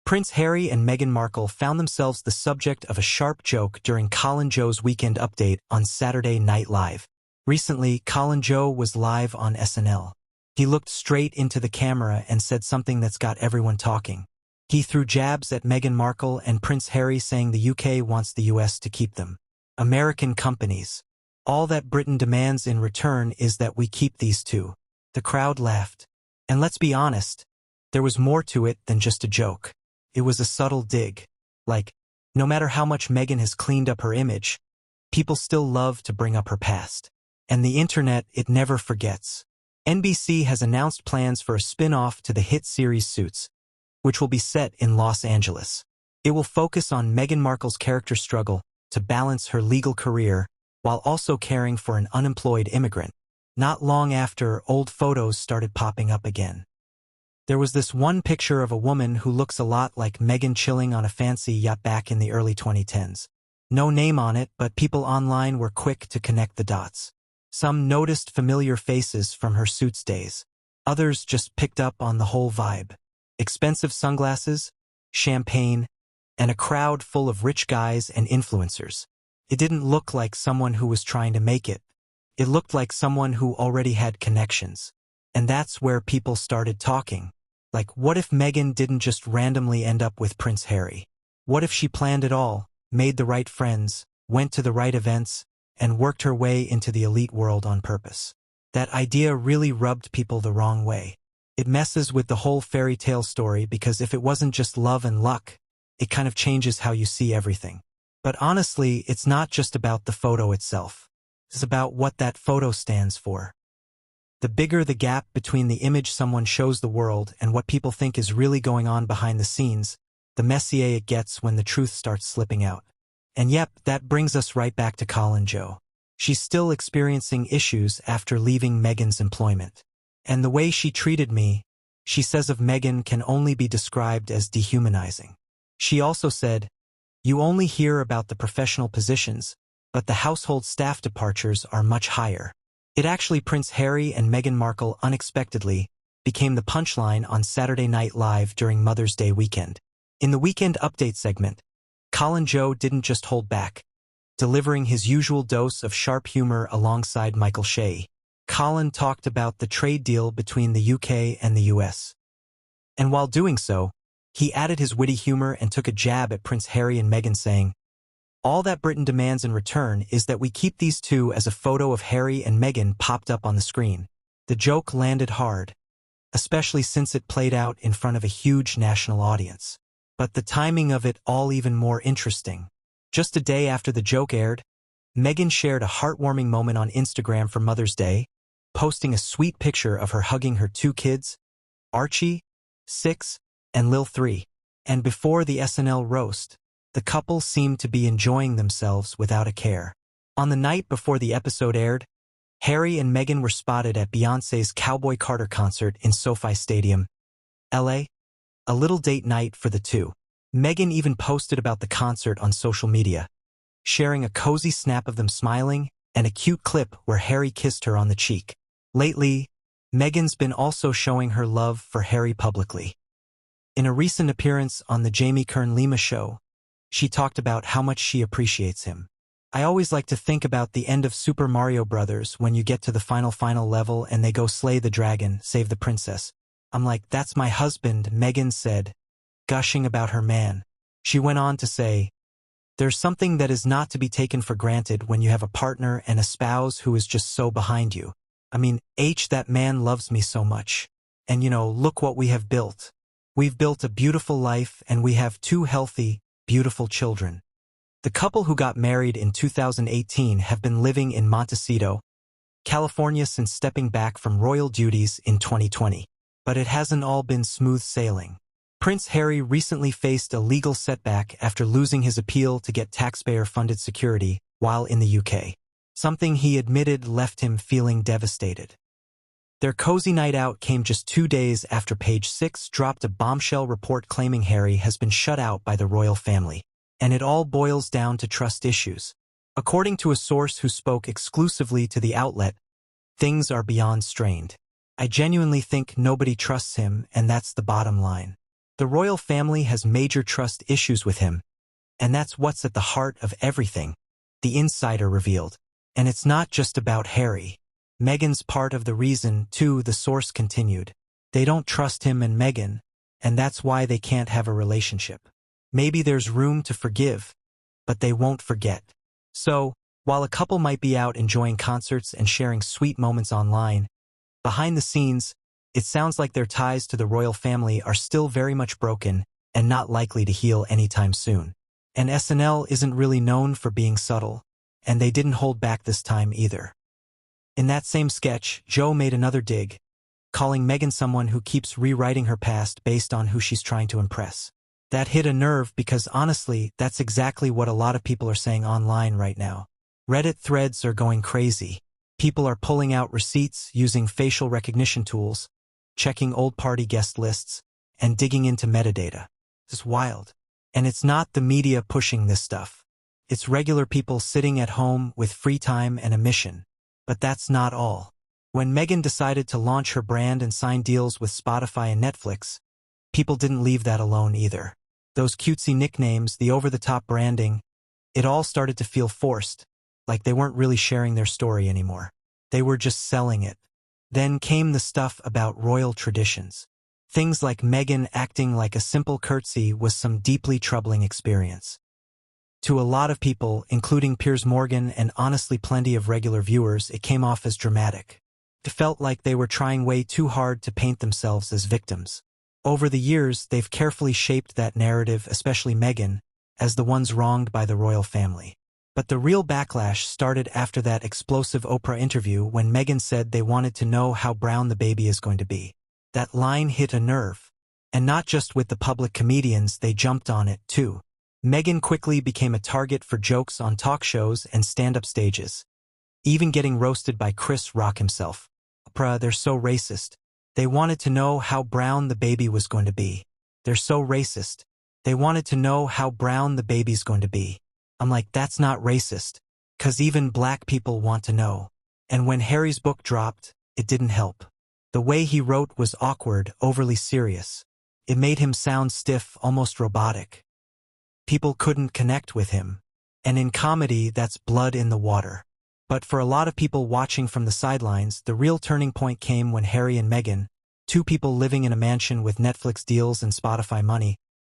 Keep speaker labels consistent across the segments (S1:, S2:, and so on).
S1: Prince Harry and Meghan Markle found themselves the subject of a sharp joke during Colin Joe's weekend update on Saturday Night Live. Recently, Colin Joe was live on SNL. He looked straight into the camera and said something that's got everyone talking. He threw jabs at Meghan Markle and Prince Harry, saying the UK wants the US to keep them. American companies. All that Britain demands in return is that we keep these two. The crowd laughed. And let's be honest, there was more to it than just a joke. It was a subtle dig. Like, no matter how much Meghan has cleaned up her image, people still love to bring up her past. And the internet, it never forgets. NBC has announced plans for a spin-off to the hit series Suits, which will be set in Los Angeles. It will focus on Meghan Markle's character struggle to balance her legal career while also caring for an unemployed immigrant. Not long after, old photos started popping up again. There was this one picture of a woman who looks a lot like Meghan chilling on a fancy yacht back in the early 2010s. No name on it, but people online were quick to connect the dots. Some noticed familiar faces from her Suits days. Others just picked up on the whole vibe. Expensive sunglasses, champagne, and a crowd full of rich guys and influencers. It didn't look like someone who was trying to make it. It looked like someone who already had connections. And that's where people started talking. Like, what if Meghan didn't just randomly end up with Prince Harry? What if she planned it all, made the right friends, went to the right events, and worked her way into the elite world on purpose? That idea really rubbed people the wrong way. It messes with the whole fairy tale story, because if it wasn't just love and luck, it kind of changes how you see everything. But honestly, it's not just about the photo itself. It's about what that photo stands for. The bigger the gap between the image someone shows the world and what people think is really going on behind the scenes, the messier it gets when the truth starts slipping out. And yep, that brings us right back to Colin Joe. She's still experiencing issues after leaving Meghan's employment. And the way she treated me, she says of Meghan, can only be described as dehumanizing. She also said, "You only hear about the professional positions, but the household staff departures are much higher." It actually, Prince Harry and Meghan Markle unexpectedly became the punchline on Saturday Night Live during Mother's Day weekend. In the weekend update segment, Colin Joe didn't just hold back, delivering his usual dose of sharp humor alongside Michael Shea. Colin talked about the trade deal between the UK and the US. And while doing so, he added his witty humor and took a jab at Prince Harry and Meghan, saying, "All that Britain demands in return is that we keep these two," as a photo of Harry and Meghan popped up on the screen. The joke landed hard, especially since it played out in front of a huge national audience. But the timing of it all even more interesting. Just a day after the joke aired, Meghan shared a heartwarming moment on Instagram for Mother's Day, posting a sweet picture of her hugging her two kids, Archie, 6, and Lil 3. And before the SNL roast, the couple seemed to be enjoying themselves without a care. On the night before the episode aired, Harry and Meghan were spotted at Beyoncé's Cowboy Carter concert in SoFi Stadium, LA. A little date night for the two. Meghan even posted about the concert on social media, sharing a cozy snap of them smiling and a cute clip where Harry kissed her on the cheek. Lately, Meghan's been also showing her love for Harry publicly. In a recent appearance on the Jamie Kern-Lima show, she talked about how much she appreciates him. "I always like to think about the end of Super Mario Bros. When you get to the final level and they go slay the dragon, save the princess. I'm like, that's my husband," Meghan said, gushing about her man. She went on to say, "There's something that is not to be taken for granted when you have a partner and a spouse who is just so behind you. I mean, that man loves me so much. And look what we have built. We've built a beautiful life and we have 2 healthy, beautiful children." The couple, who got married in 2018, have been living in Montecito, California since stepping back from royal duties in 2020. But it hasn't all been smooth sailing. Prince Harry recently faced a legal setback after losing his appeal to get taxpayer-funded security while in the UK. Something he admitted left him feeling devastated. Their cozy night out came just 2 days after Page Six dropped a bombshell report claiming Harry has been shut out by the royal family. And it all boils down to trust issues. According to a source who spoke exclusively to the outlet, things are beyond strained. "I genuinely think nobody trusts him, and that's the bottom line. The royal family has major trust issues with him, and that's what's at the heart of everything, the insider revealed. And it's not just about Harry. Meghan's part of the reason, too, the source continued. They don't trust him and Meghan, and that's why they can't have a relationship. Maybe there's room to forgive, but they won't forget. So, while a couple might be out enjoying concerts and sharing sweet moments online, behind the scenes, it sounds like their ties to the royal family are still very much broken and not likely to heal anytime soon. And SNL isn't really known for being subtle, and they didn't hold back this time either. In that same sketch, Joe made another dig, calling Meghan someone who keeps rewriting her past based on who she's trying to impress. That hit a nerve because honestly, that's exactly what a lot of people are saying online right now. Reddit threads are going crazy. People are pulling out receipts using facial recognition tools, checking old party guest lists, and digging into metadata. It's wild. And it's not the media pushing this stuff. It's regular people sitting at home with free time and a mission. But that's not all. When Meghan decided to launch her brand and sign deals with Spotify and Netflix, people didn't leave that alone either. Those cutesy nicknames, the over-the-top branding, it all started to feel forced, like they weren't really sharing their story anymore. They were just selling it. Then came the stuff about royal traditions. Things like Meghan acting like a simple curtsy was some deeply troubling experience. To a lot of people, including Piers Morgan and honestly plenty of regular viewers, it came off as dramatic. It felt like they were trying way too hard to paint themselves as victims. Over the years, they've carefully shaped that narrative, especially Meghan, as the ones wronged by the royal family. But the real backlash started after that explosive Oprah interview when Meghan said they wanted to know how brown the baby is going to be. That line hit a nerve. And not just with the public comedians, they jumped on it too. Meghan quickly became a target for jokes on talk shows and stand-up stages, even getting roasted by Chris Rock himself. Oprah, they're so racist. They wanted to know how brown the baby was going to be. They're so racist. They wanted to know how brown the baby's going to be. I'm like, that's not racist. 'Cause even black people want to know. And when Harry's book dropped, it didn't help. The way he wrote was awkward, overly serious. It made him sound stiff, almost robotic. People couldn't connect with him. And in comedy, that's blood in the water. But for a lot of people watching from the sidelines, the real turning point came when Harry and Meghan, two people living in a mansion with Netflix deals and Spotify money,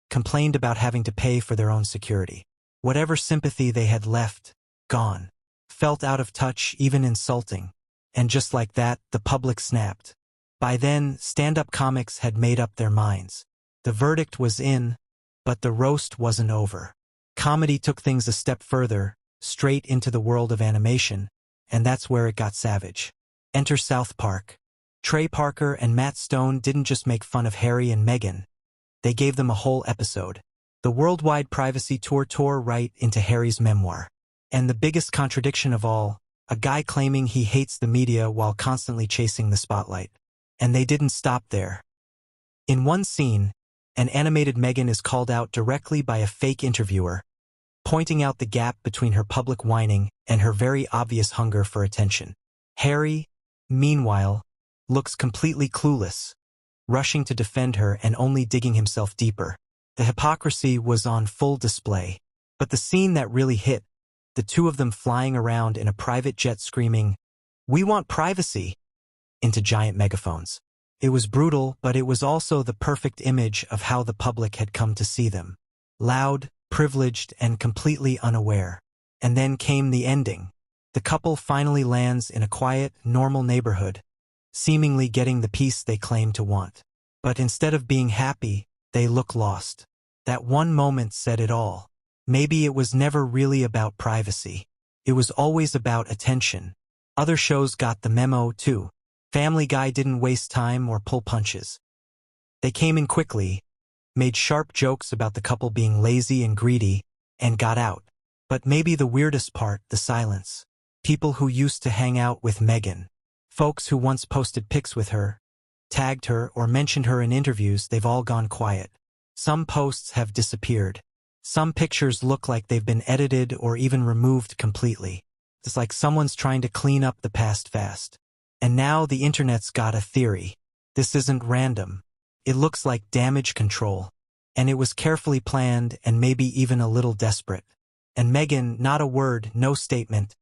S1: complained about having to pay for their own security. Whatever sympathy they had left, gone. Felt out of touch, even insulting. And just like that, the public snapped. By then, stand-up comics had made up their minds. The verdict was in, but the roast wasn't over. Comedy took things a step further, straight into the world of animation, and that's where it got savage. Enter South Park. Trey Parker and Matt Stone didn't just make fun of Harry and Meghan. They gave them a whole episode. The worldwide privacy tour tore right into Harry's memoir. And the biggest contradiction of all, a guy claiming he hates the media while constantly chasing the spotlight. And they didn't stop there. In one scene, an animated Meghan is called out directly by a fake interviewer, pointing out the gap between her public whining and her very obvious hunger for attention. Harry, meanwhile, looks completely clueless, rushing to defend her and only digging himself deeper. The hypocrisy was on full display. But the scene that really hit, the two of them flying around in a private jet screaming, "We want privacy," into giant megaphones. It was brutal, but it was also the perfect image of how the public had come to see them. Loud, privileged, and completely unaware. And then came the ending. The couple finally lands in a quiet, normal neighborhood, seemingly getting the peace they claim to want. But instead of being happy, they look lost. That one moment said it all. Maybe it was never really about privacy. It was always about attention. Other shows got the memo, too. Family Guy didn't waste time or pull punches. They came in quickly, made sharp jokes about the couple being lazy and greedy, and got out. But maybe the weirdest part, the silence. People who used to hang out with Meghan. Folks who once posted pics with her, tagged her, or mentioned her in interviews, they've all gone quiet. Some posts have disappeared. Some pictures look like they've been edited or even removed completely. It's like someone's trying to clean up the past fast. And now the internet's got a theory. This isn't random. It looks like damage control. And it was carefully planned and maybe even a little desperate. And Meghan, not a word, no statement,